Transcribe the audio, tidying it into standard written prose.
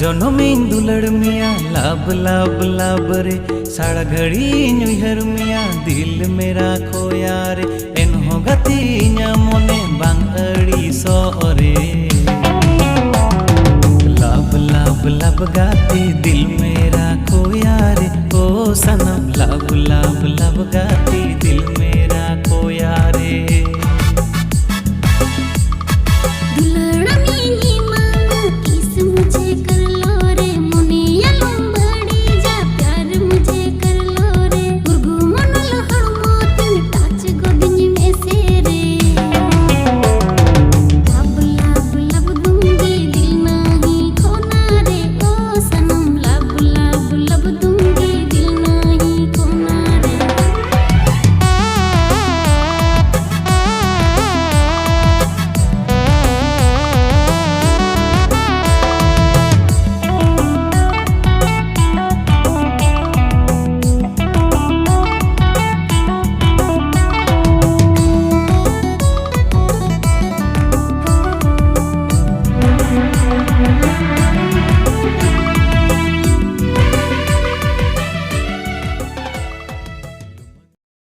जनमीन दुलड़ मिया लब लब लब रे सारा घड़ी उइहर मिया दिल मेरा खोया रे एनहो गाती इᱧᱟ मने बांग अड़ी सोरे लब लब लब गाती दिल मेरा खोया रे ओ सनम लब लब लब गाती दिल मेरा खोया रे।